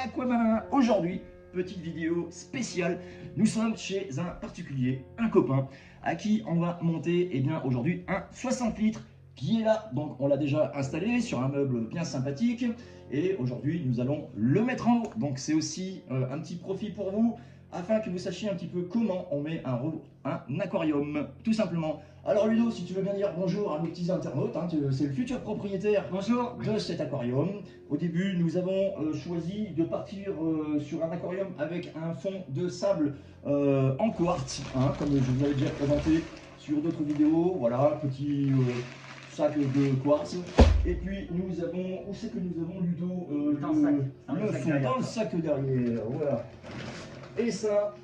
Aquamarins. Aujourd'hui, petite vidéo spéciale. Nous sommes chez un particulier, un copain, à qui on va monter aujourd'hui un 60 litres qui est là. Donc on l'a déjà installé sur un meuble bien sympathique. Et aujourd'hui, nous allons le mettre en haut. Donc c'est aussi un petit profit pour vous, afin que vous sachiez un petit peu comment on met un aquarium, tout simplement. Alors Ludo, si tu veux bien dire bonjour à nos petits internautes, hein, c'est le futur propriétaire bonjour de cet aquarium. Au début, nous avons choisi de partir sur un aquarium avec un fond de sable en quartz, hein, comme je vous avais déjà présenté sur d'autres vidéos. Voilà, petit sac de quartz. Et puis nous avons, où c'est que nous avons Ludo le fond dans le sac derrière, voilà. Et ça,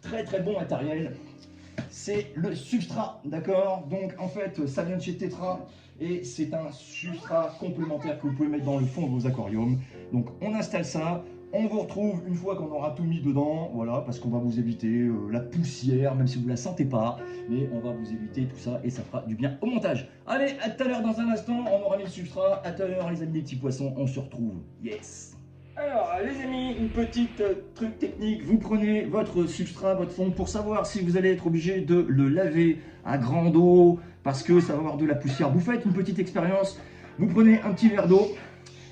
très très bon matériel, c'est le substrat, d'accord? Donc en fait, ça vient de chez Tetra et c'est un substrat complémentaire que vous pouvez mettre dans le fond de vos aquariums. Donc on installe ça, on vous retrouve une fois qu'on aura tout mis dedans, voilà, parce qu'on va vous éviter la poussière, même si vous ne la sentez pas, mais on va vous éviter tout ça et ça fera du bien au montage. Allez, à tout à l'heure dans un instant, on aura mis le substrat. À tout à l'heure les amis des petits poissons, on se retrouve. Yes! Alors les amis, une petite truc technique, vous prenez votre substrat, votre fond, pour savoir si vous allez être obligé de le laver à grande eau, parce que ça va avoir de la poussière. Vous faites une petite expérience, vous prenez un petit verre d'eau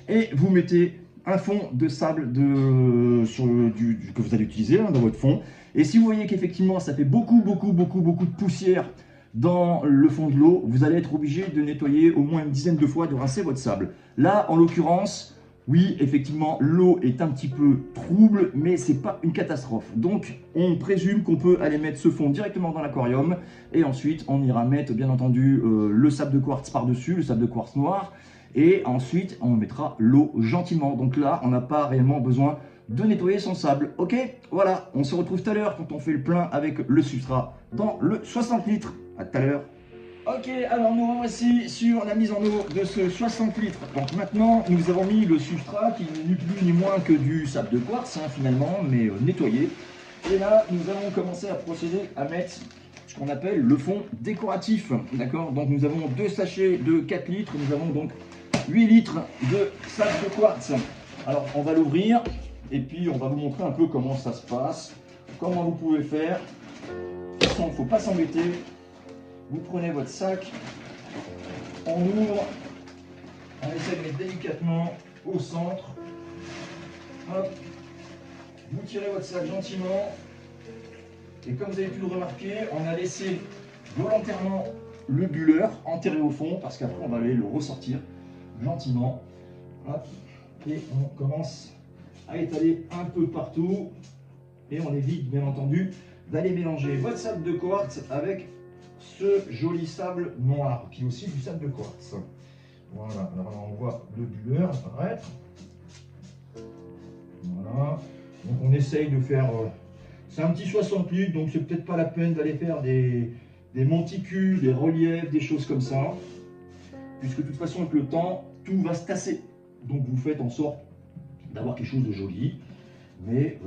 et vous mettez un fond de sable que vous allez utiliser hein, dans votre fond. Et si vous voyez qu'effectivement ça fait beaucoup de poussière dans le fond de l'eau, vous allez être obligé de nettoyer au moins une dizaine de fois, de rincer votre sable. Là, en l'occurrence, oui, effectivement, l'eau est un petit peu trouble, mais c'est pas une catastrophe. Donc, on présume qu'on peut aller mettre ce fond directement dans l'aquarium. Et ensuite, on ira mettre, bien entendu, le sable de quartz par-dessus, le sable de quartz noir. Et ensuite, on mettra l'eau gentiment. Donc là, on n'a pas réellement besoin de nettoyer son sable. Ok, voilà, on se retrouve tout à l'heure quand on fait le plein avec le substrat dans le 60 litres. À tout à l'heure. Ok, alors nous revoici sur la mise en eau de ce 60 litres. Donc maintenant, nous avons mis le substrat qui n'est ni plus ni moins que du sable de quartz, hein, finalement, mais nettoyé. Et là, nous allons commencer à procéder à mettre ce qu'on appelle le fond décoratif. D'accord? Donc nous avons deux sachets de 4 litres, nous avons donc 8 litres de sable de quartz. Alors on va l'ouvrir et puis on va vous montrer un peu comment ça se passe, comment vous pouvez faire. De toute façon, il ne faut pas s'embêter. Vous prenez votre sac, on ouvre, on essaie de mettre délicatement au centre. Hop. Vous tirez votre sac gentiment. Et comme vous avez pu le remarquer, on a laissé volontairement le bulleur enterré au fond parce qu'après on va aller le ressortir gentiment. Hop. Et on commence à étaler un peu partout. Et on évite bien entendu d'aller mélanger votre sable de quartz avec ce joli sable noir, qui est aussi du sable de quartz. Voilà, alors on voit le bulleur apparaître. Voilà, donc on essaye de faire, c'est un petit 60 litres, donc c'est peut-être pas la peine d'aller faire des monticules, des reliefs, des choses comme ça, puisque de toute façon avec le temps, tout va se tasser. Donc vous faites en sorte d'avoir quelque chose de joli, mais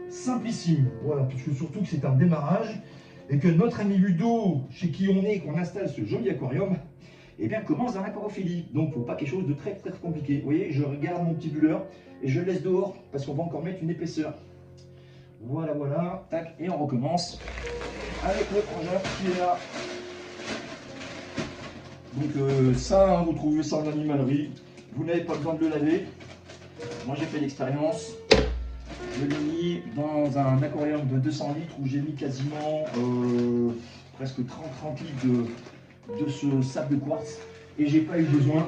simplissime. Voilà, puisque surtout que c'est un démarrage, et que notre ami Ludo, chez qui on est, qu'on installe ce joli aquarium, eh bien commence dans l'aquarophilie. Donc il ne faut pas quelque chose de très compliqué. Vous voyez, je regarde mon petit bulleur et je le laisse dehors parce qu'on va encore mettre une épaisseur. Voilà, voilà, tac, et on recommence avec le frangin qui est là. Donc ça, hein, vous trouvez ça en animalerie, vous n'avez pas besoin de le laver. Moi j'ai fait l'expérience. Je l'ai mis dans un aquarium de 200 litres où j'ai mis quasiment presque 30 litres de ce sable de quartz et j'ai pas eu besoin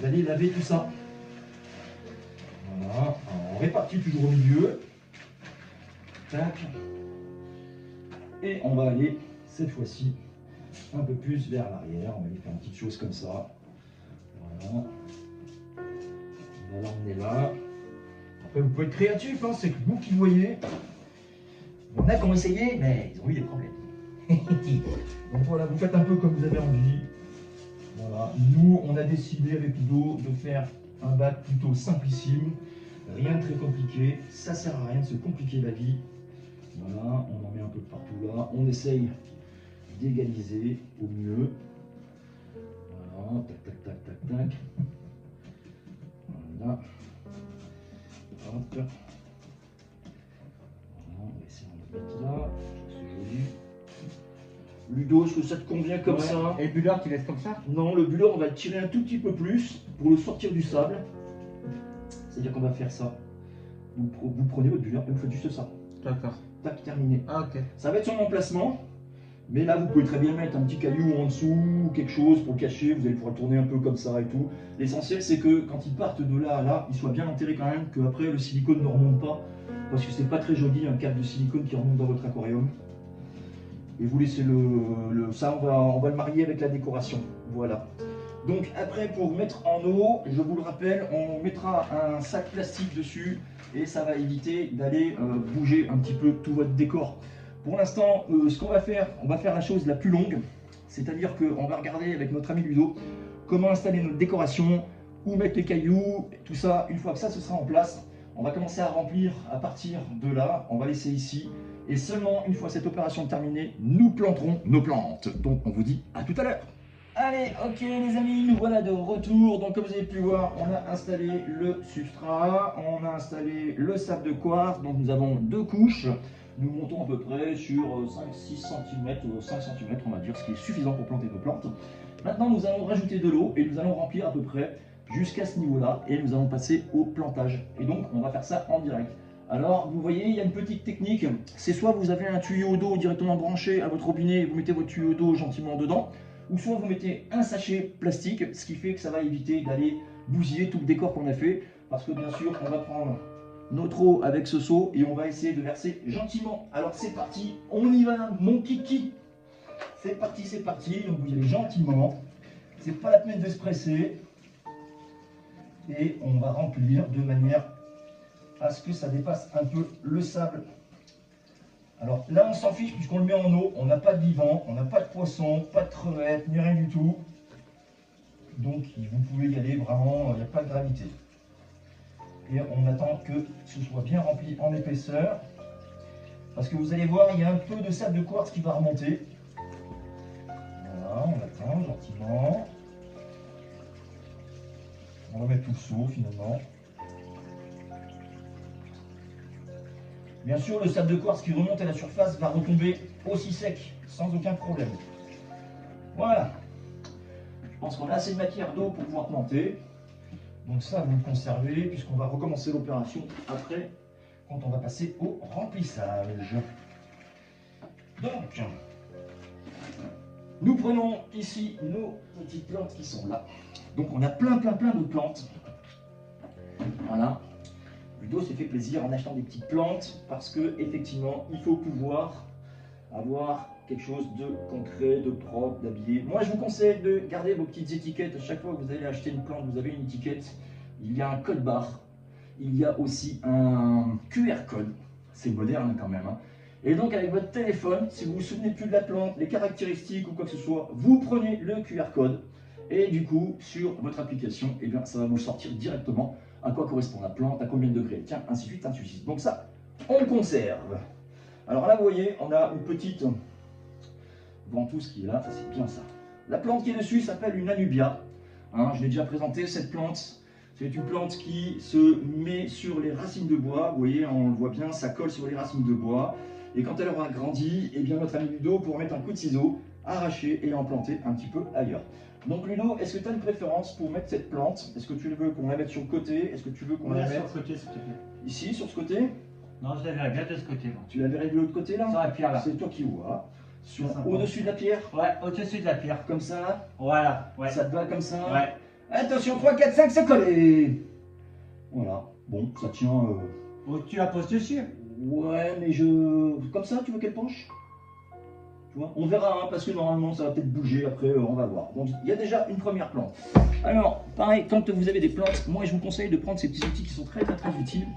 d'aller laver tout ça. Voilà, alors on répartit toujours au milieu. Tac. Et on va aller cette fois-ci un peu plus vers l'arrière. On va aller faire une petite chose comme ça. Voilà. On va l'emmener là. Après, vous pouvez être créatif, hein, c'est vous qui voyez. Il y en a qui ont essayé, mais ils ont eu des problèmes. Donc voilà, vous faites un peu comme vous avez envie. Voilà. Nous, on a décidé avec Ludo de faire un bac plutôt simplissime, rien de très compliqué. Ça sert à rien de se compliquer la vie. Voilà, on en met un peu partout là. On essaye d'égaliser au mieux. Voilà, tac, tac, tac, tac, tac. Voilà. Hop. Voilà, on va essayer de le mettre là. C'est joli. Ludo, est-ce que ça te convient comme ça? Et le buller, tu laisses comme ça? Non, le buller, on va le tirer un tout petit peu plus pour le sortir du sable. C'est-à-dire qu'on va faire ça. Vous prenez votre buller et vous faites juste ça. D'accord. Tac, terminé. Ah, ok. Ça va être son emplacement. Mais là, vous pouvez très bien mettre un petit caillou en dessous, ou quelque chose pour le cacher. Vous allez pouvoir le tourner un peu comme ça et tout. L'essentiel, c'est que quand ils partent de là à là, ils soient bien enterrés quand même, qu'après le silicone ne remonte pas. Parce que c'est pas très joli un câble de silicone qui remonte dans votre aquarium. Et vous laissez ça, on va le marier avec la décoration. Voilà. Donc après, pour mettre en eau, je vous le rappelle, on mettra un sac plastique dessus et ça va éviter d'aller bouger un petit peu tout votre décor. Pour l'instant, ce qu'on va faire, on va faire la chose la plus longue, c'est-à-dire qu'on va regarder avec notre ami Ludo comment installer notre décoration, où mettre les cailloux, tout ça. Une fois que ça ce sera en place, on va commencer à remplir à partir de là, on va laisser ici. Et seulement une fois cette opération terminée, nous planterons nos plantes. Donc on vous dit à tout à l'heure. Allez, ok les amis, nous voilà de retour. Donc comme vous avez pu voir, on a installé le substrat, on a installé le sable de quartz. Donc nous avons deux couches. Nous montons à peu près sur 5-6 cm, 5 cm on va dire, ce qui est suffisant pour planter nos plantes. Maintenant nous allons rajouter de l'eau et nous allons remplir à peu près jusqu'à ce niveau-là et nous allons passer au plantage. Et donc on va faire ça en direct. Alors vous voyez, il y a une petite technique, c'est soit vous avez un tuyau d'eau directement branché à votre robinet et vous mettez votre tuyau d'eau gentiment dedans, ou soit vous mettez un sachet plastique, ce qui fait que ça va éviter d'aller bousiller tout le décor qu'on a fait, parce que bien sûr on va prendre notre eau avec ce seau et on va essayer de verser gentiment. Alors c'est parti, on y va mon kiki. C'est parti, donc vous y allez gentiment, c'est pas la peine de se presser. Et on va remplir de manière à ce que ça dépasse un peu le sable. Alors là on s'en fiche puisqu'on le met en eau, on n'a pas de vivant, on n'a pas de poisson, pas de crevettes, ni rien du tout. Donc vous pouvez y aller vraiment, il n'y a pas de gravité. Et on attend que ce soit bien rempli en épaisseur. Parce que vous allez voir, il y a un peu de sable de quartz qui va remonter. Voilà, on attend gentiment. On va mettre tout le seau finalement. Bien sûr, le sable de quartz qui remonte à la surface va retomber aussi sec, sans aucun problème. Voilà. Je pense qu'on a assez de matière d'eau pour pouvoir planter. Donc ça, vous le conservez, puisqu'on va recommencer l'opération après, quand on va passer au remplissage. Donc, nous prenons ici nos petites plantes qui sont là. Donc on a plein de plantes. Voilà. Ludo s'est fait plaisir en achetant des petites plantes, parce que effectivement, il faut pouvoir avoir quelque chose de concret, de propre, d'habillé. Moi, je vous conseille de garder vos petites étiquettes. À chaque fois que vous allez acheter une plante, vous avez une étiquette. Il y a un code barre. Il y a aussi un QR code. C'est moderne quand même. Hein. Et donc, avec votre téléphone, si vous vous souvenez plus de la plante, les caractéristiques ou quoi que ce soit, vous prenez le QR code. Et du coup, sur votre application, eh bien, ça va vous sortir directement à quoi correspond la plante, à combien de degrés, tiens, ainsi de suite, ainsi de suite. Donc ça, on le conserve. Alors là, vous voyez, on a une petite ventouse qui est là, ça c'est bien ça. La plante qui est dessus s'appelle une Anubia. Hein, je l'ai déjà présenté, cette plante. C'est une plante qui se met sur les racines de bois. Vous voyez, on le voit bien, ça colle sur les racines de bois. Et quand elle aura grandi, eh bien notre ami Ludo pourra mettre un coup de ciseau, arracher et en planter un petit peu ailleurs. Donc Ludo, est-ce que tu as une préférence pour mettre cette plante? Est-ce que tu veux qu'on la mette sur le côté? Est-ce que tu veux qu'on la mette sur le côté, s'il te plaît. Ici, sur ce côté? Non, je la verrai bien de ce côté. Moi. Tu la verrais de l'autre côté là? Sur la pierre là. C'est toi qui vois. Au-dessus de la pierre? Ouais, au-dessus de la pierre. Comme ça? Voilà, ouais. Ça te va comme ça? Ouais. Attention, 3, 4, 5, c'est collé! Voilà, bon, ça tient... Oh, tu la poses dessus? Ouais, mais je... Comme ça, tu veux qu'elle penche? Tu vois? On verra, hein, parce que normalement, ça va peut-être bouger, après, on va voir. Donc, il y a déjà une première plante. Alors, pareil, quand vous avez des plantes, moi, je vous conseille de prendre ces petits outils qui sont très utiles.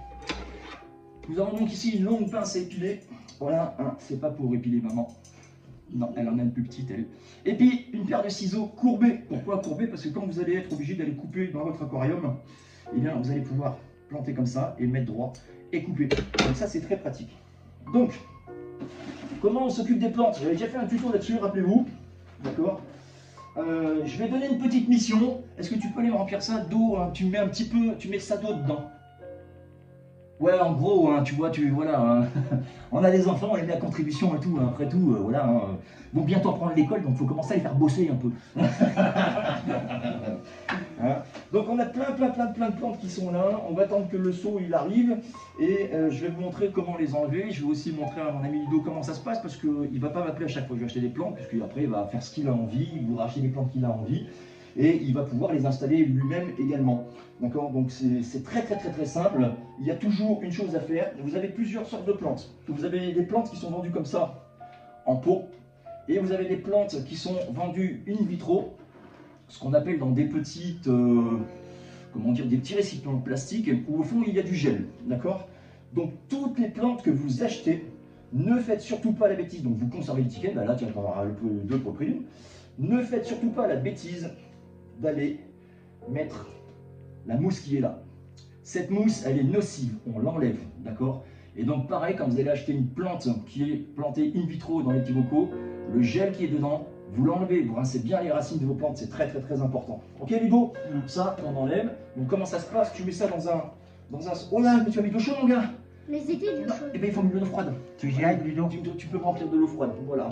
Nous avons donc ici une longue pince à épiler. Voilà, hein, c'est pas pour épiler maman. Non, elle en a une plus petite, elle. Et puis, une paire de ciseaux courbés. Pourquoi courbés? Parce que quand vous allez être obligé d'aller couper dans votre aquarium, eh bien, vous allez pouvoir planter comme ça et mettre droit et couper. Donc ça, c'est très pratique. Donc, comment on s'occupe des plantes? J'avais déjà fait un tuto là-dessus, rappelez-vous. D'accord. Je vais donner une petite mission. Est-ce que tu peux aller me remplir ça d'eau? Tu mets un petit peu, tu mets ça d'eau dedans. Ouais, en gros, hein, tu vois, voilà, hein, on a des enfants, on les met à contribution et tout, hein, après tout, voilà, hein, vont bientôt reprendre l'école, donc il faut commencer à les faire bosser un peu. Hein. Donc on a plein de plantes qui sont là, on va attendre que le seau il arrive, et je vais vous montrer comment les enlever, je vais aussi montrer à mon ami Ludo comment ça se passe, parce qu'il ne va pas m'appeler à chaque fois que je vais acheter des plantes, puisque après il va faire ce qu'il a envie, il voudra acheter des plantes qu'il a envie, et il va pouvoir les installer lui-même également. D'accord? Donc c'est très simple. Il y a toujours une chose à faire. Vous avez plusieurs sortes de plantes. Vous avez des plantes qui sont vendues comme ça, en pot, et vous avez des plantes qui sont vendues in vitro, ce qu'on appelle dans des petites, comment dire, des petits récipients de plastique, où au fond il y a du gel. D'accord? Donc toutes les plantes que vous achetez, ne faites surtout pas la bêtise. Donc vous conservez l'étiquette, là tu vas avoir deux pour le prix. Ne faites surtout pas la bêtise d'aller mettre la mousse qui est là. Cette mousse, elle est nocive, on l'enlève, d'accord? Et donc pareil, quand vous allez acheter une plante qui est plantée in vitro dans les petits bocaux, le gel qui est dedans, vous l'enlevez, vous rincez bien les racines de vos plantes, c'est très important. Ok Ludo? Ça, on enlève. Donc comment ça se passe? Tu mets ça dans un... Oh là, mais tu as mis de l'eau chaude mon gars? Mais c'était de l'eau chaude. Eh bien il faut mettre de l'eau froide. Tu y ailles, Ludo? Tu peux remplir de l'eau froide, voilà,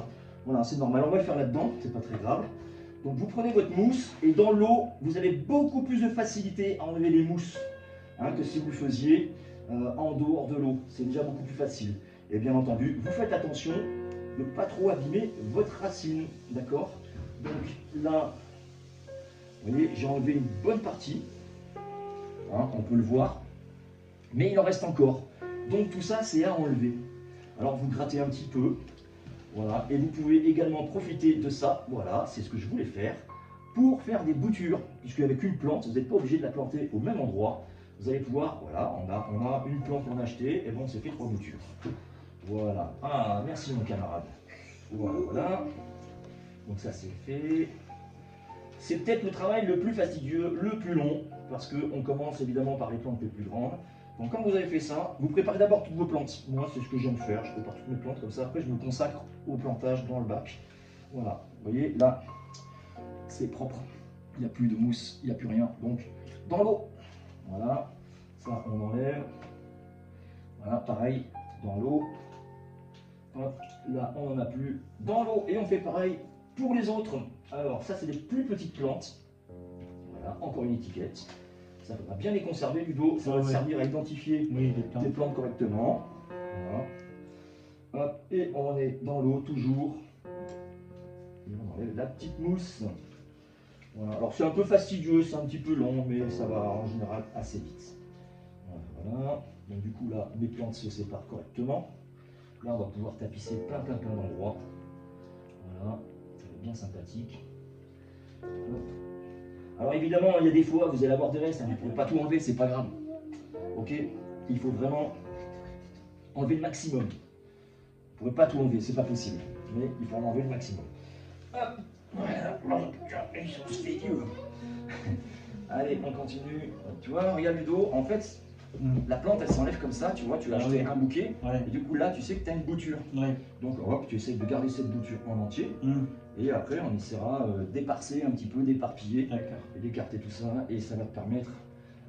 c'est normal. On va le faire là-dedans, c'est pas très grave. Donc vous prenez votre mousse et dans l'eau, vous avez beaucoup plus de facilité à enlever les mousses hein, que si vous le faisiez en dehors de l'eau. C'est déjà beaucoup plus facile. Et bien entendu, vous faites attention de ne pas trop abîmer votre racine. D'accord? Donc là, vous voyez, j'ai enlevé une bonne partie. Hein, on peut le voir. Mais il en reste encore. Donc tout ça, c'est à enlever. Alors vous grattez un petit peu. Voilà, et vous pouvez également profiter de ça, voilà, c'est ce que je voulais faire, pour faire des boutures, puisque avec une plante, vous n'êtes pas obligé de la planter au même endroit, vous allez pouvoir, voilà, on a une plante qu'on a achetée, et bon, on s'est fait 3 boutures. Voilà, ah, merci mon camarade. Voilà, donc ça c'est fait. C'est peut-être le travail le plus fastidieux, le plus long, parce qu'on commence évidemment par les plantes les plus grandes. Donc quand vous avez fait ça, vous préparez d'abord toutes vos plantes. Moi, c'est ce que j'aime faire, je prépare toutes mes plantes comme ça. Après, je me consacre au plantage dans le bac. Voilà, vous voyez, là, c'est propre. Il n'y a plus de mousse, il n'y a plus rien. Donc, dans l'eau. Voilà, ça, on enlève. Voilà, pareil, dans l'eau. Hop, là, on n'en a plus. Dans l'eau, et on fait pareil pour les autres. Alors, ça, c'est des plus petites plantes. Voilà, encore une étiquette. Ça va bien les conserver, Ludo. Ça va te servir à identifier tes plantes correctement. Voilà. Hop, et on est dans l'eau toujours. Et on enlève la petite mousse. Voilà. Alors c'est un peu fastidieux, c'est un petit peu long, mais ça va en général assez vite. Voilà. Donc du coup là, mes plantes se séparent correctement. Là, on va pouvoir tapisser plein d'endroits. Voilà, ça va être bien sympathique. Hop. Alors évidemment, il y a des fois, vous allez avoir des restes, hein, vous ne pouvez pas tout enlever, c'est pas grave. Ok? Il faut vraiment enlever le maximum. Vous ne pouvez pas tout enlever, c'est pas possible. Mais il faut en enlever le maximum. Hop! Voilà. Ils sont spéciaux. Allez, on continue. Tu vois, regarde Ludo, en fait, la plante elle s'enlève comme ça, tu vois, tu as acheté un bouquet, et du coup là tu sais que tu as une bouture. Donc hop, tu essaies de garder cette bouture en entier, et après on essaiera d'éparser un petit peu, d'éparpiller, et d'écarter tout ça, et ça va te permettre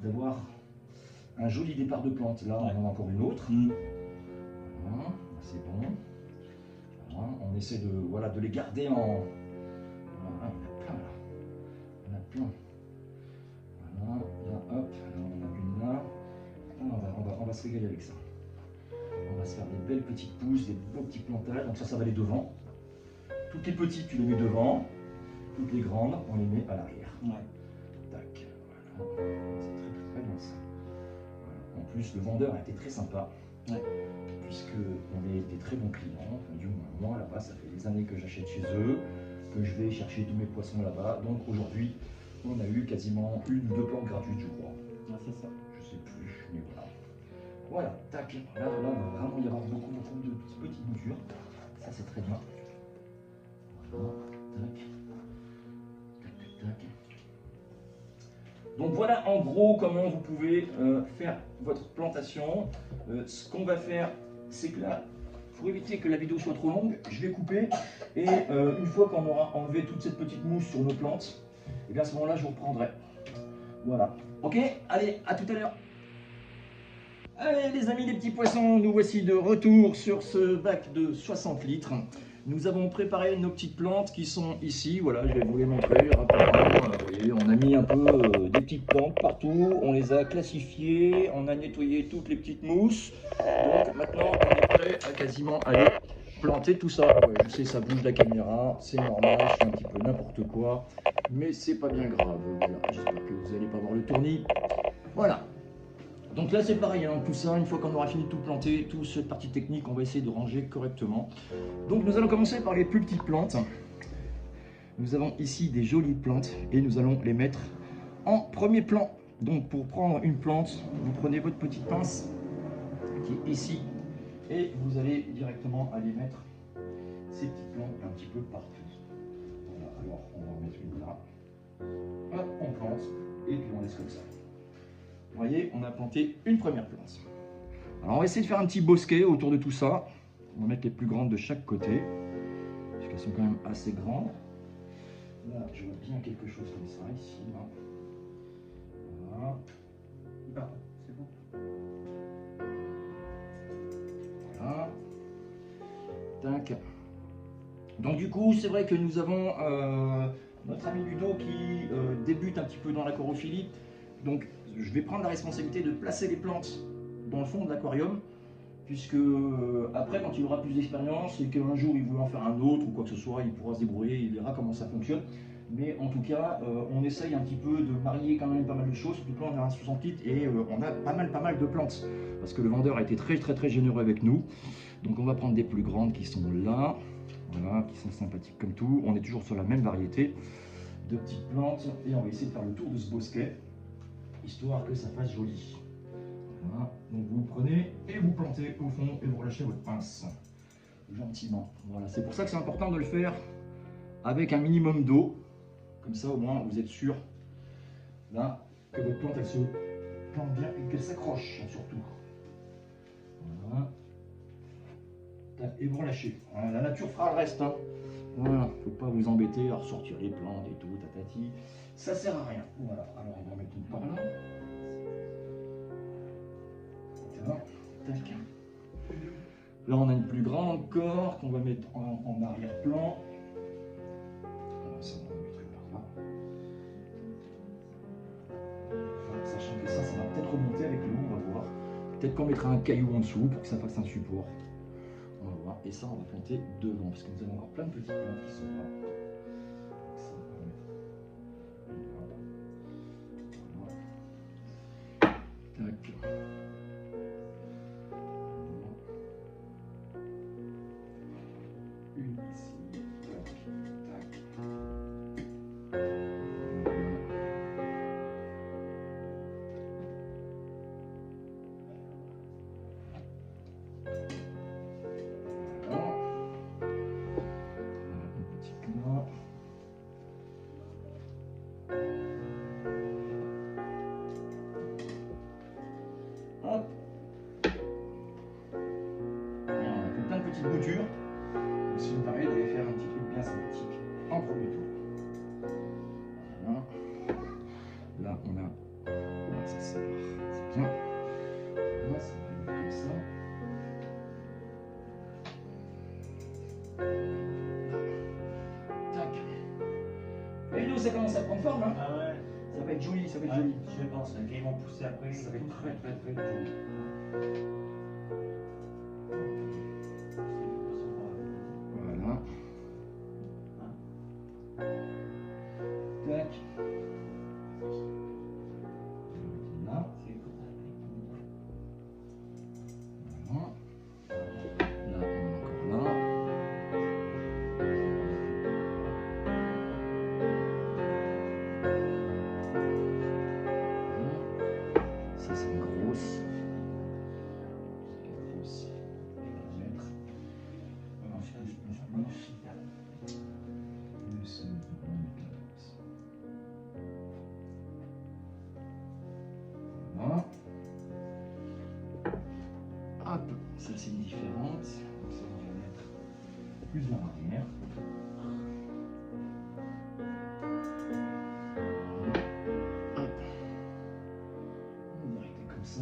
d'avoir un joli départ de plante. Là on en a encore une autre. Voilà, c'est bon. Voilà, on essaie de, voilà, de les garder en... Voilà, il y en a plein là. Il y en a plein. Voilà, là hop, là on a une là. On va se régaler avec ça. On va se faire des belles petites pousses, des beaux petits plantages. Donc ça va aller devant. Toutes les petites, tu les mets devant. Toutes les grandes, on les met à l'arrière. Tac, voilà. C'est très bien ça. Voilà. En plus, le vendeur a été très sympa. Puisque on est des très bons clients. Enfin, du moins, moi là-bas, ça fait des années que j'achète chez eux, que je vais chercher tous mes poissons là-bas. Donc aujourd'hui, on a eu quasiment 1 ou 2 plantes gratuites, je crois. C'est ça. Je sais plus, mais voilà. Voilà, tac. Là, il va vraiment y avoir beaucoup de petites boutures. Ça, c'est très bien. Voilà, tac. Tac. Donc voilà en gros comment vous pouvez faire votre plantation. Ce qu'on va faire, c'est que là, pour éviter que la vidéo soit trop longue, je vais couper. Et une fois qu'on aura enlevé toute cette petite mousse sur nos plantes, et bien à ce moment-là, je vous reprendrai. Voilà. Ok, allez, à tout à l'heure. Allez les amis les petits poissons, nous voici de retour sur ce bac de 60 litres. Nous avons préparé nos petites plantes qui sont ici, voilà, je vais vous les montrer rapidement. Vous voyez, on a mis un peu des petites plantes partout, on les a classifiées, on a nettoyé toutes les petites mousses. Donc maintenant on est prêt à quasiment aller planter tout ça. Ouais, je sais, ça bouge la caméra, c'est normal, je fais un petit peu n'importe quoi, mais c'est pas bien grave. Voilà, j'espère que vous n'allez pas voir le tournis. Voilà. Donc là c'est pareil, hein, tout ça, une fois qu'on aura fini de tout planter, toute cette partie technique, on va essayer de ranger correctement. Donc nous allons commencer par les plus petites plantes. Nous avons ici des jolies plantes et nous allons les mettre en premier plan. Donc pour prendre une plante, vous prenez votre petite pince qui est ici et vous allez directement aller mettre ces petites plantes un petit peu partout. Voilà, alors on va en mettre une là. Hop, on plante et puis on laisse comme ça. Vous voyez, on a planté une première plante. Alors on va essayer de faire un petit bosquet autour de tout ça. On va mettre les plus grandes de chaque côté, parce qu'elles sont quand même assez grandes. Là, je vois bien quelque chose comme ça, ici. Là. Voilà. Bah, c'est bon. Voilà. Tac. Donc du coup, c'est vrai que nous avons notre ami Ludo qui débute un petit peu dans l'aquarophilie. Donc je vais prendre la responsabilité de placer les plantes dans le fond de l'aquarium, puisque après quand il aura plus d'expérience et qu'un jour il voulait en faire un autre ou quoi que ce soit, il pourra se débrouiller, il verra comment ça fonctionne. Mais en tout cas, on essaye un petit peu de marier quand même pas mal de choses, surtout que là on est à 60 litres et on a pas mal de plantes, parce que le vendeur a été très généreux avec nous. Donc on va prendre des plus grandes qui sont là, voilà, qui sont sympathiques comme tout. On est toujours sur la même variété de petites plantes et on va essayer de faire le tour de ce bosquet, histoire que ça fasse joli. Voilà. Donc vous prenez et vous plantez au fond et vous relâchez votre pince gentiment. Voilà, c'est pour ça que c'est important de le faire avec un minimum d'eau, comme ça au moins vous êtes sûr là que votre plante elle se plante bien et qu'elle s'accroche surtout. Voilà. Et vous relâchez. Voilà, la nature fera le reste. Hein. Voilà, faut pas vous embêter à ressortir les plantes et tout, tatati. Ça sert à rien. Voilà, alors on va mettre une par là. Tac. Là on a une plus grande encore qu'on va mettre en arrière-plan. Ça on va mettre par là. Enfin, sachant que ça va peut-être remonter avec l'eau, on va voir. Peut-être qu'on mettra un caillou en dessous pour que ça fasse un support. On va voir. Et ça on va planter devant parce que nous avons encore plein de petites plantes qui sont là. Ça, on va mettre. Voilà. Tac. Une ici, tac, tac. Voilà. Une petite là. Hop. Et on a fait plein de petites boutures. Ça nous permet d'aller faire un petit truc bien sympathique en premier tour. Voilà. Là, on a. Voilà, ça c'est bien. Voilà, ça va être comme ça. Tac. Et nous, ça commence à prendre forme. Hein. Ah ouais. Ça va être joli, ça va être Ouais, joli. je pense qu'ils vont pousser après. Ça va être très joli. Voilà. Tac. Là. Voilà. Là, on est encore là. Ça, c'est une grosse. Voilà. Hop, ça c'est une différente. Donc ça on va mettre plus en arrière. Hop. On va arrêter comme ça.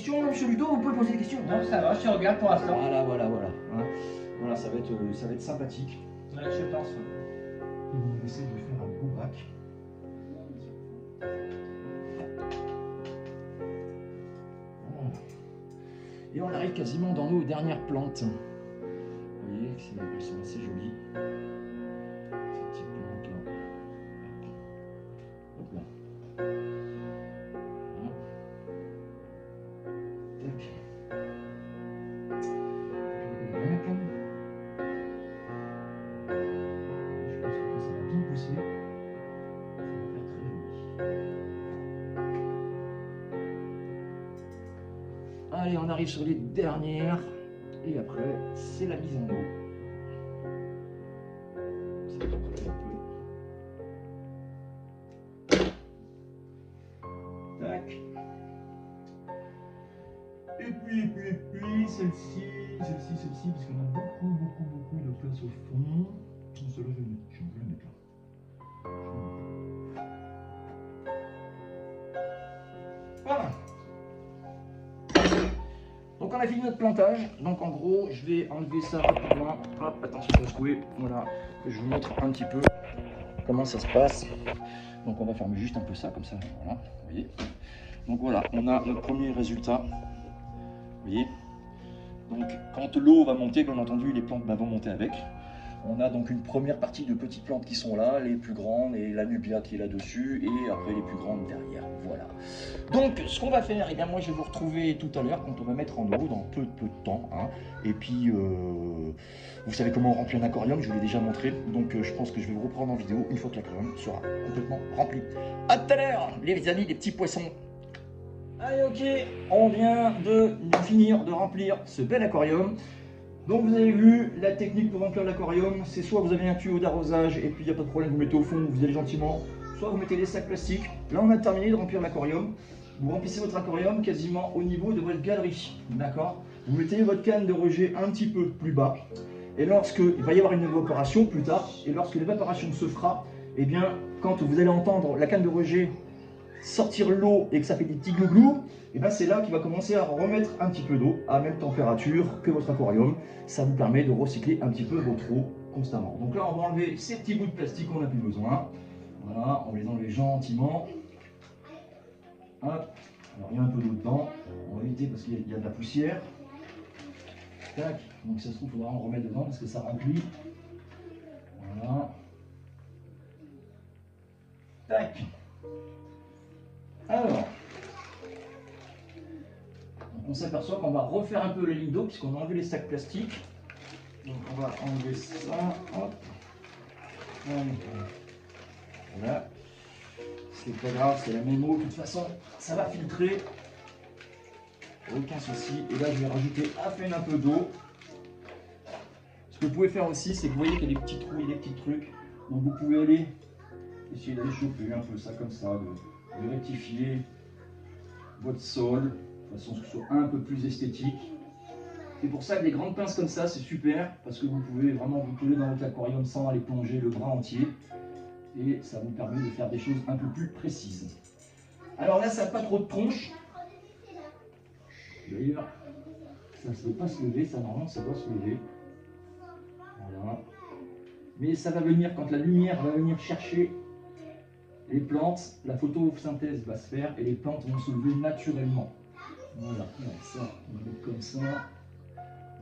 questions, monsieur Ludo, vous pouvez poser des questions. Non, ça va, je te regarde pour l'instant. Voilà, voilà, voilà. Hein. Voilà, ça va être sympathique. Ouais, je pense. Et on va essayer de lui faire un beau bac. Voilà. Et on arrive quasiment dans nos dernières plantes. Vous voyez, elles sont assez jolies. Ces petites plantes là. Hop là. Voilà. Tac. Je pense que ça va bien pousser. Ça va faire très joli. Allez, on arrive sur les dernières. Et après, c'est la mise en eau. Ça va couper un peu. Tac. Et puis, celle-ci, parce qu'on a beaucoup de place au fond. Celle-là, je vais la mettre là. Voilà. Donc on a fini notre plantage. Donc en gros, je vais enlever ça rapidement. Hop, attention à secouer. Voilà. Je vous montre un petit peu comment ça se passe. Donc on va fermer juste un peu ça, comme ça. Voilà, vous voyez. Donc voilà, on a notre premier résultat. Vous voyez. Donc quand l'eau va monter, bien entendu, les plantes vont monter avec. On a donc une première partie de petites plantes qui sont là, les plus grandes, et la nubia qui est là-dessus, et après les plus grandes derrière. Voilà. Donc, ce qu'on va faire, eh bien, moi, je vais vous retrouver tout à l'heure quand on va mettre en eau, dans peu de temps. Hein. Et puis, vous savez comment on remplit un aquarium, je vous l'ai déjà montré. Donc, je pense que je vais vous reprendre en vidéo une fois que l'aquarium sera complètement rempli. À tout à l'heure, les amis, les petits poissons. Allez, ok, on vient de finir de remplir ce bel aquarium. Donc vous avez vu, la technique pour remplir l'aquarium, c'est soit vous avez un tuyau d'arrosage et puis il n'y a pas de problème, vous mettez au fond, vous allez gentiment, soit vous mettez des sacs plastiques. Là on a terminé de remplir l'aquarium. Vous remplissez votre aquarium quasiment au niveau de votre galerie, d'accord? Vous mettez votre canne de rejet un petit peu plus bas. Et lorsqu'il va y avoir une évaporation plus tard, et lorsque l'évaporation se fera, eh bien quand vous allez entendre la canne de rejet sortir l'eau et que ça fait des petits glouglous, et ben c'est là qu'il va commencer à remettre un petit peu d'eau à même température que votre aquarium. Ça vous permet de recycler un petit peu votre eau constamment. Donc là on va enlever ces petits bouts de plastique qu'on n'a plus besoin. Voilà, on va les enlever gentiment. Hop. Alors il y a un peu d'eau dedans, on va éviter parce qu'il y a de la poussière. Tac, donc ça se trouve il faudra en remettre dedans parce que ça remplit. Voilà. Tac. Alors, on s'aperçoit qu'on va refaire un peu les lignes d'eau puisqu'on a enlevé les sacs plastiques. Donc on va enlever ça, hop. Voilà. C'est pas grave, c'est la même eau. De toute façon, ça va filtrer. Aucun souci. Et là, je vais rajouter à peine un peu d'eau. Ce que vous pouvez faire aussi, c'est que vous voyez qu'il y a des petits trous et des petits trucs. Donc vous pouvez aller essayer d'aller choper un peu ça comme ça, de rectifier votre sol de façon que ce soit un peu plus esthétique. C'est pour ça que des grandes pinces comme ça, c'est super parce que vous pouvez vraiment vous coller dans votre aquarium sans aller plonger le bras entier et ça vous permet de faire des choses un peu plus précises. Alors là, ça n'a pas trop de tronche. D'ailleurs, ça ne peut pas se lever, ça normalement ça doit se lever. Voilà. Mais ça va venir quand la lumière va venir chercher les plantes, la photosynthèse va se faire et les plantes vont se lever naturellement. Voilà, ça, on va mettre comme ça.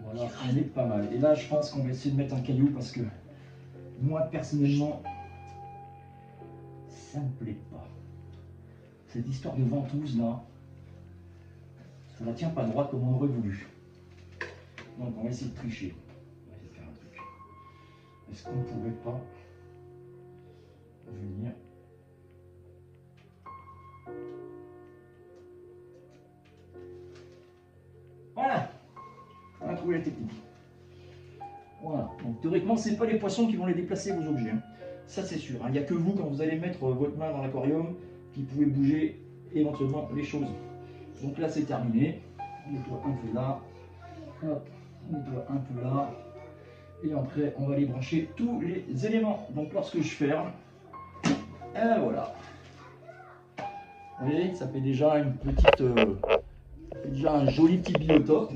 Voilà, on est pas mal. Et là, je pense qu'on va essayer de mettre un caillou parce que moi, personnellement, ça me plaît pas. Cette histoire de ventouse là, ça ne tient pas droit comme on aurait voulu. Donc, on va essayer de tricher. On va essayer de faire un truc. Est-ce qu'on ne pourrait pas venir. Voilà, on a trouvé la technique. Voilà, donc théoriquement, ce n'est pas les poissons qui vont les déplacer vos objets. Hein. Ça, c'est sûr. Il n'y a que vous, quand vous allez mettre votre main dans l'aquarium, qui pouvez bouger éventuellement les choses. Donc là, c'est terminé. On nettoie un peu là. Hop, on nettoie un peu là. Et après, on va aller brancher tous les éléments. Donc lorsque je ferme, et voilà. Vous voyez, ça fait déjà une C'est déjà un joli petit biotope.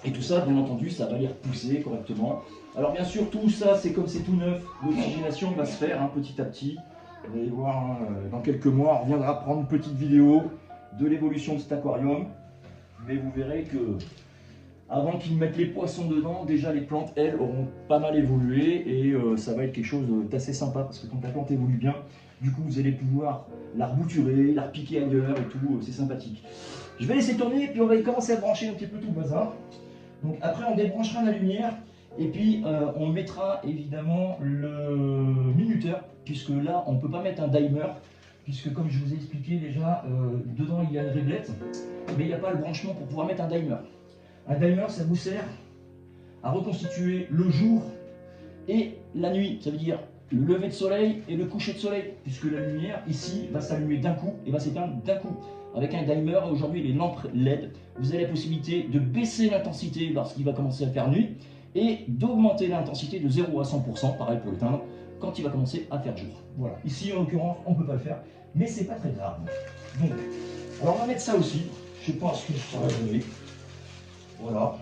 Et tout ça, bien entendu, ça va les repousser correctement. Alors bien sûr, tout ça, c'est comme c'est tout neuf, l'oxygénation va se faire petit à petit. Vous allez voir, hein, dans quelques mois, on reviendra prendre une petite vidéo de l'évolution de cet aquarium. Mais vous verrez que avant qu'ils mettent les poissons dedans, déjà les plantes, elles, auront pas mal évolué. Et ça va être quelque chose d'assez sympa, parce que quand la plante évolue bien, du coup, vous allez pouvoir la rebouturer, la repiquer ailleurs et tout, c'est sympathique. Je vais laisser tourner, et puis on va commencer à brancher un petit peu tout le bazar. Donc après, on débranchera la lumière. Et puis on mettra évidemment le minuteur, puisque là on ne peut pas mettre un dimer, puisque comme je vous ai expliqué déjà, dedans il y a une réglette, mais il n'y a pas le branchement pour pouvoir mettre un dimer. Un dimer, ça vous sert à reconstituer le jour et la nuit, ça veut dire le lever de soleil et le coucher de soleil, puisque la lumière ici va s'allumer d'un coup et va s'éteindre d'un coup. Avec un dimer, aujourd'hui les lampes LED, vous avez la possibilité de baisser l'intensité lorsqu'il va commencer à faire nuit, et d'augmenter l'intensité de 0 à 100%, pareil pour l'éteindre, quand il va commencer à faire jour. Voilà. Ici, en l'occurrence, on ne peut pas le faire, mais c'est pas très grave. Donc, alors on va mettre ça aussi. Je pense que ça va donner. Voilà.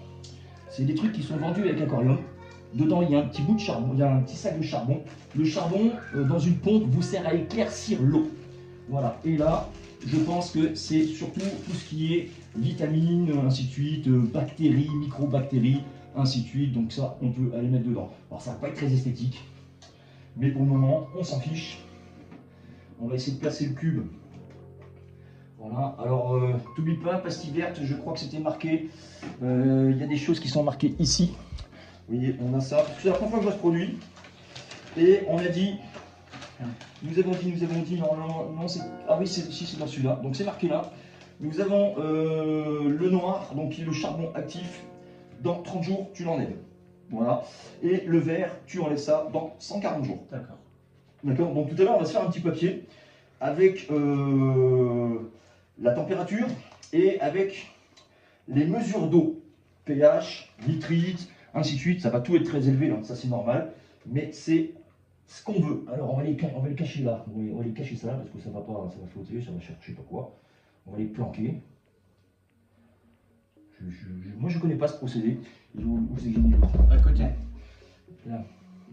C'est des trucs qui sont vendus avec aquarium. Dedans, il y a un petit bout de charbon, il y a un petit sac de charbon. Le charbon, dans une pompe, vous sert à éclaircir l'eau. Voilà. Et là, je pense que c'est surtout tout ce qui est vitamines, ainsi de suite, bactéries, microbactéries, ainsi de suite, donc ça on peut aller mettre dedans. Alors ça va pas être très esthétique, mais pour le moment on s'en fiche. On va essayer de placer le cube. Voilà, alors t'oublie pas, pastille verte, je crois que c'était marqué. Il y a des choses qui sont marquées ici. Vous voyez, on a ça. C'est la première fois que je vois ce produit. Et on a dit, nous avons dit, non, c'est, ah oui, c'est dans celui-là, donc c'est marqué là. Nous avons le noir, donc qui est le charbon actif. Dans 30 jours, tu l'enlèves. Voilà. Et le vert, tu enlèves ça dans 140 jours. D'accord. D'accord. Donc tout à l'heure, on va se faire un petit papier avec la température et avec les mesures d'eau. pH, nitrite, ainsi de suite. Ça va tout être très élevé, hein. Ça c'est normal. Mais c'est ce qu'on veut. Alors on va les cacher là. On va les cacher ça là parce que ça va flotter, ça va chercher pas quoi. On va les planquer. Moi je connais pas ce procédé. Où c'est que j'ai mis À côté. là.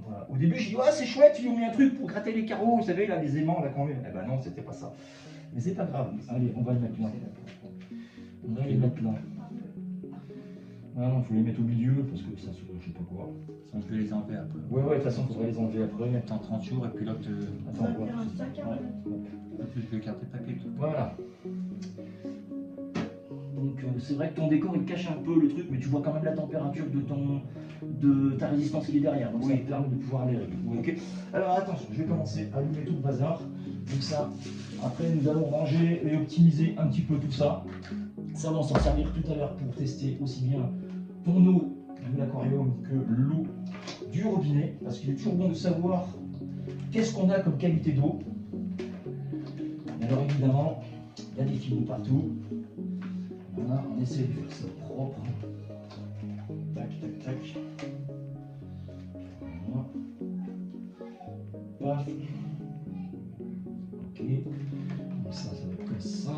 Voilà. Au début j'ai dit ouais c'est chouette, ils ont mis un truc pour gratter les carreaux, vous savez là les aimants là qu'on met. Eh ben non c'était pas ça. Mais c'est pas grave. Allez on va les mettre là. On va les mettre là. Ah non, il faut les mettre au milieu parce que ça se je sais pas quoi. On peut les enlever après. Ouais de toute façon il faudrait les enlever après. Attends 30 jours et puis l'autre. Attends on va voir. Tu peux garder le papier. Voilà. Donc c'est vrai que ton décor il cache un peu le truc, mais tu vois quand même la température de ta résistance qui est derrière. Donc ça te permet de pouvoir aller régler. Okay. Alors attention, je vais commencer à allumer tout le bazar. Donc ça, après nous allons ranger et optimiser un petit peu tout ça. Ça va s'en servir tout à l'heure pour tester aussi bien ton eau de l'aquarium que l'eau du robinet. Parce qu'il est toujours bon de savoir qu'est-ce qu'on a comme qualité d'eau. Alors évidemment, il y a des fils partout. Voilà, on essaie de faire ça propre. Tac, tac, tac. Voilà. Paf. Ok. Donc ça va être comme ça.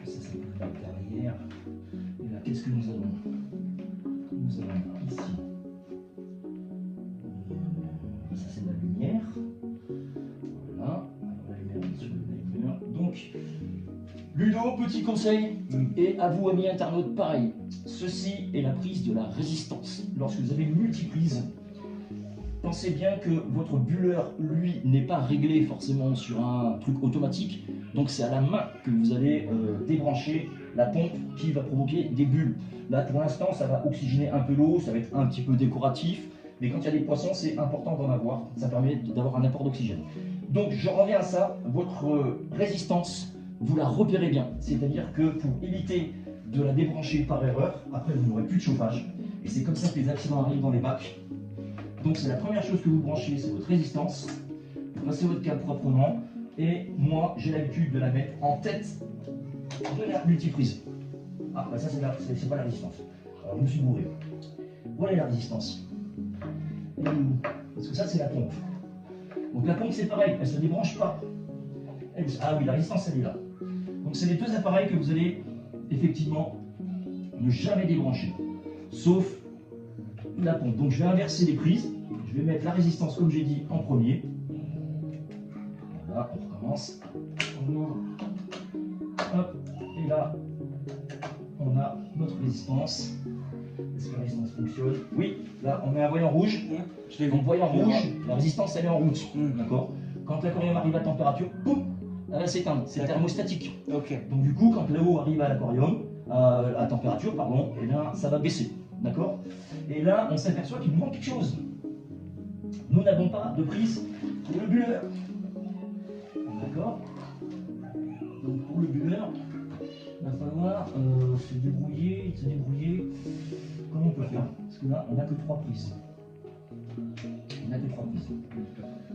Ça peut être derrière. Et là, qu'est-ce que nous avons? Nous avons ici. Ça, c'est de la lumière. Voilà. On va la lumière sur le timer. Donc, Ludo, petit conseil, et à vous amis internautes, pareil. Ceci est la prise de la résistance. Lorsque vous avez une multiprise, pensez bien que votre bulleur, lui, n'est pas réglé forcément sur un truc automatique. Donc c'est à la main que vous allez débrancher la pompe qui va provoquer des bulles. Là, pour l'instant, ça va oxygéner un peu l'eau, ça va être un petit peu décoratif. Mais quand il y a des poissons, c'est important d'en avoir. Ça permet d'avoir un apport d'oxygène. Donc je reviens à ça, votre résistance, vous la repérez bien. C'est-à-dire que pour éviter de la débrancher par erreur, après vous n'aurez plus de chauffage. Et c'est comme ça que les accidents arrivent dans les bacs. Donc c'est la première chose que vous branchez, c'est votre résistance. Vous passez votre câble proprement. Et moi, j'ai l'habitude de la mettre en tête de la multiprise. Ah, bah ça c'est pas la résistance. Alors je me suis bourré. Voilà la résistance. Parce que ça c'est la pompe. Donc la pompe c'est pareil, elle ne se débranche pas. Ah oui, la résistance elle est là. Donc c'est les deux appareils que vous allez effectivement ne jamais débrancher, sauf la pompe. Donc je vais inverser les prises, je vais mettre la résistance comme j'ai dit en premier. Voilà, on recommence. On ouvre. Hop, et là, on a notre résistance. Est-ce que la résistance fonctionne? Oui, là on met un voyant rouge. Je l'ai vu. Donc voyant rouge, la résistance elle est en rouge. D'accord. Quand l'aquarium arrive à température, poum, elle va s'éteindre. C'est thermostatique. Ok. Donc du coup, quand l'eau arrive à l'aquarium, à température, pardon, et bien ça va baisser. D'accord. Et là, on s'aperçoit qu'il nous manque quelque chose. Nous n'avons pas de prise pour le bulleur. D'accord. Donc pour le bulleur, il va falloir se débrouiller. Comment on peut faire? Parce que là, on n'a que 3 prises. On n'a que 3 prises.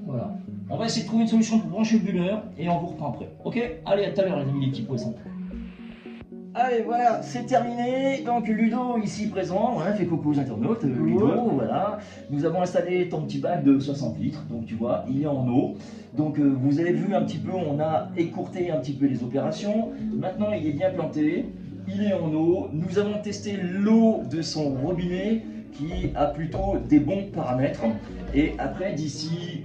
Voilà. On va essayer de trouver une solution pour brancher le bulleur et on vous reprend après. Ok? Allez, à tout à l'heure les amis, les petits poissons. Allez, voilà, c'est terminé. Donc Ludo ici présent, hein, fait coucou aux internautes. Ludo, voilà. Nous avons installé ton petit bac de 60 litres. Donc tu vois, il est en eau. Donc vous avez vu un petit peu, on a écourté un petit peu les opérations. Maintenant, il est bien planté. Il est en eau. Nous avons testé l'eau de son robinet qui a plutôt des bons paramètres. Et après, d'ici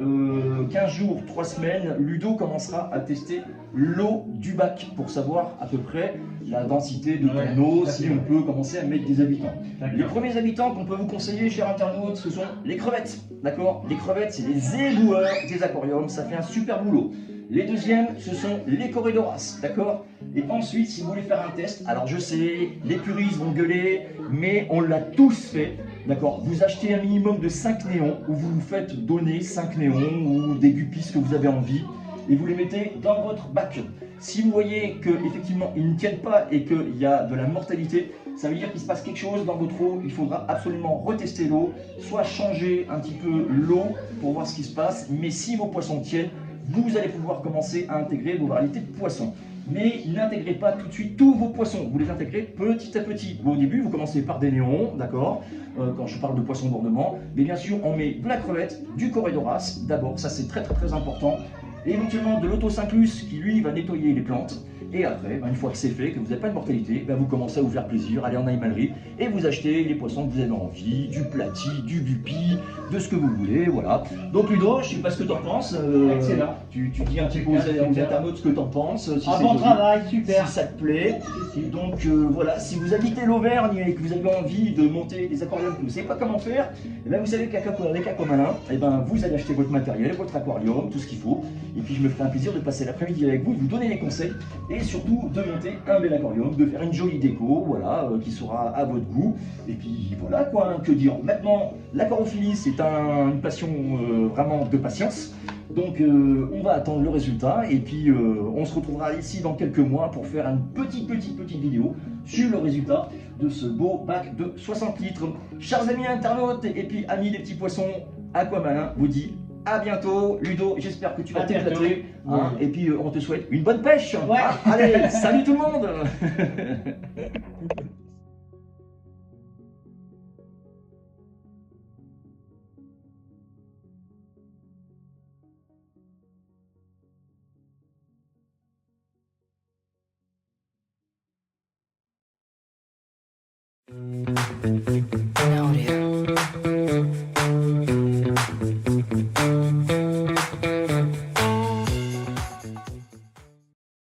15 jours, 3 semaines, Ludo commencera à tester l'eau du bac pour savoir à peu près la densité de ton eau, si on peut commencer à mettre des habitants. Les premiers habitants qu'on peut vous conseiller, chers internautes, ce sont les crevettes. D'accord? Les crevettes, c'est les éboueurs des aquariums, ça fait un super boulot. Les deuxièmes, ce sont les corydoras, d'accord? Et ensuite, si vous voulez faire un test, alors je sais, les puristes vont gueuler, mais on l'a tous fait, d'accord? Vous achetez un minimum de 5 néons, ou vous vous faites donner 5 néons, ou des guppies que vous avez envie, et vous les mettez dans votre bac. Si vous voyez qu'effectivement ils ne tiennent pas et qu'il y a de la mortalité, ça veut dire qu'il se passe quelque chose dans votre eau. Il faudra absolument retester l'eau, soit changer un petit peu l'eau pour voir ce qui se passe. Mais si vos poissons tiennent, vous allez pouvoir commencer à intégrer vos variétés de poissons. Mais n'intégrez pas tout de suite tous vos poissons, vous les intégrez petit à petit. Au début, vous commencez par des néons, d'accord, quand je parle de poissons d'ornement. Mais bien sûr, on met de la crevette, du corydoras, d'abord, ça c'est très important. Et éventuellement de l'autosynclus qui lui va nettoyer les plantes. Et après, une fois que c'est fait, que vous n'avez pas de mortalité, vous commencez à vous faire plaisir, aller en animalerie et vous achetez les poissons que vous avez envie, du platy, du guppy, de ce que vous voulez, voilà. Donc Ludo, je ne sais pas ce que tu en penses. Excellent. Tu dis un petit peu aux internautes ce que tu en penses. Si Un bon travail, super. Si ça te plaît. Donc voilà, si vous habitez l'Auvergne et que vous avez envie de monter des aquariums que vous ne savez pas comment faire, vous savez qu'avec Aquamalin, vous allez acheter votre matériel, votre aquarium, tout ce qu'il faut. Et puis je me ferai un plaisir de passer l'après-midi avec vous, de vous donner des conseils et surtout de monter un bel aquarium, de faire une jolie déco, voilà, qui sera à votre goût. Et puis voilà quoi, que dire. Maintenant, l'aquarophilie c'est une passion vraiment de patience. Donc on va attendre le résultat et puis on se retrouvera ici dans quelques mois pour faire une petite vidéo sur le résultat de ce beau bac de 60 litres. Chers amis internautes et puis amis des petits poissons, Aquamalin vous dit à bientôt. Ludo, j'espère que tu vas t'éclater. Hein, et puis on te souhaite une bonne pêche. Ouais. Hein, allez, salut tout le monde.